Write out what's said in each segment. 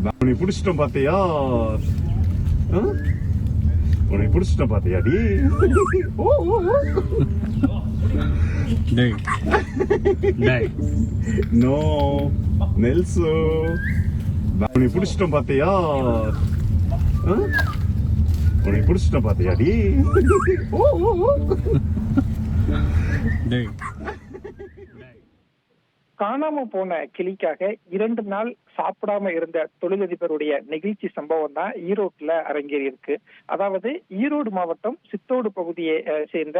உன்னை பிடிச்சிட்டோம் பாத்தியா? உன்னை பிடிச்சிட்டோம் பாத்தியா டி? டேய் டேய் நோ நெல்சு, உன்னை பிடிச்சிட்டோம் பாத்தியா? உன்னை பிடிச்சிட்டோம் பாத்தியா டி? டேய் காணாம போன கிளிக்காக 2 நாள் சாப்பிடாம இருந்த தொழிலதிபருடைய நெகிழ்ச்சி சம்பவம் தான் ஈரோட்டுல அரங்கேறி இருக்கு. அதாவது ஈரோடு மாவட்டம் சித்தோடு பகுதியை சேர்ந்த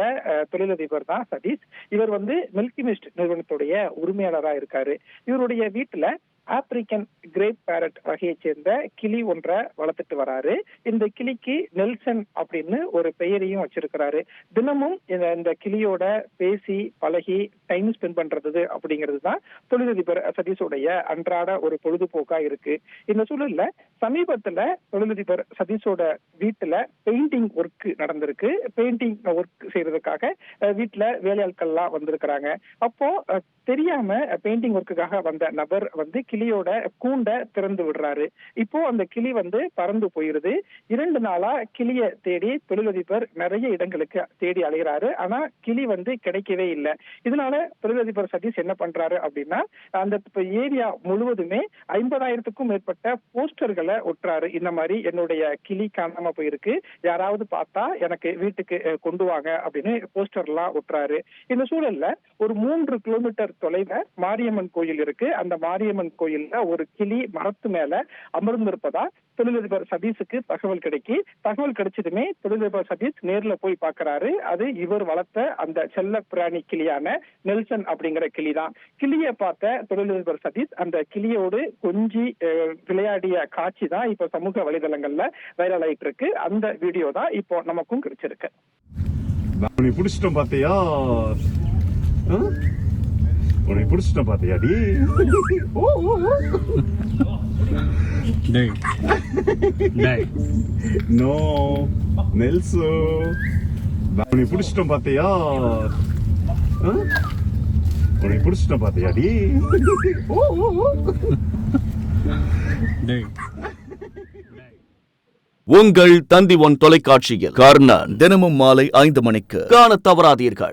தொழிலதிபர் தான் சதீஷ். இவர் மில்கி மிஸ்ட் நிறுவனத்துடைய உரிமையாளராக இருக்காரு. இவருடைய வீட்டுல ஆப்பிரிக்கன் கிரேப் பேரட் வகையை சேர்ந்த கிளி ஒன்றை வளர்த்துட்டு வராரு. இந்த கிளிக்கு நெல்சன் அப்படின்னு ஒரு பெயரையும் வச்சிருக்கிறாரு. தினமும் இந்த கிளியோட பேசி பழகி டைம் ஸ்பெண்ட் பண்றது அப்படிங்கிறது தான் தொழிலதிபர் சதீஷோடைய அன்றாட ஒரு பொழுதுபோக்கா இருக்கு. இந்த சூழல்ல சமீபத்துல தொழிலதிபர் சதீஷோட வீட்டுல பெயிண்டிங் ஒர்க் நடந்திருக்கு. பெயிண்டிங் ஒர்க் செய்யறதுக்காக வீட்டுல வேலையாட்கள்லாம் வந்திருக்கிறாங்க. அப்போ தெரியாம பெயிண்டிங் ஒர்க்குக்காக வந்த நபர் கிளியோட கூண்டை திறந்து விடுறாரு. இப்போ அந்த கிளி பறந்து போயிருது. 2 நாளா கிளிய தேடி தொழிலதிபர் நிறைய இடங்களுக்கு தேடி அலைகிறாரு. ஆனா கிளி கிடைக்கவே இல்லை. இதனால தொழிலதிபர் சதீஷ் என்ன பண்றாரு அப்படின்னா, அந்த ஏரியா முழுவதுமே 50,000க்கும் மேற்பட்ட போஸ்டர்களை ஒட்டுறாரு. இந்த மாதிரி என்னுடைய கிளி காணாம போயிருக்கு, யாராவது பார்த்தா எனக்கு வீட்டுக்கு கொண்டு வாங்க அப்படின்னு போஸ்டர் எல்லாம் ஒட்டுறாரு. இந்த சூழல்ல ஒரு 3 கிலோமீட்டர் தொலைல மாரியம்மன் கோயில் இருக்கு. அந்த மாரியம்மன் கோயில்ல ஒரு கிளி மரத்து மேல அமர்ந்திருப்பதா தொழிலதிபர் சதீஷுக்கு தகவல் கிடைச்சதுமே தொழிலதிபர் சதீஷ் நேர்ல போய் பார்க்கிறாரு. அது இவர் வளர்த்த அந்த செல்ல பிராணி கிளியான நெல்சன் அப்படிங்கிற கிளிதான். கிளியை பார்த்த தொழிலதிபர் சதீஷ் அந்த கிளியோடு கொஞ்சி விளையாடிய காட்சி தான் இப்ப சமூக வலைதளங்கள்ல வைரல் ஆயிட்டு இருக்கு. அந்த வீடியோ தான் இப்போ நமக்கும் கிடைச்சிருக்கு. உன்னை பிடிச்சிட்டோம் பாத்தியா? உன்னை பிடிச்சிட்டோம் பாத்தியா டி? டேய் டேய் நோ நெல்சு, உன்னை பிடிச்சிட்டோம் பாத்தியா? உன்னை பிடிச்சிட்டோம் பாத்தியா டி? டேய் உங்கள் தந்தி ஒன் தொலைக்காட்சியில் கர்ணன் தினமும் மாலை 5 மணிக்கு காணத் தவறாதீர்கள்.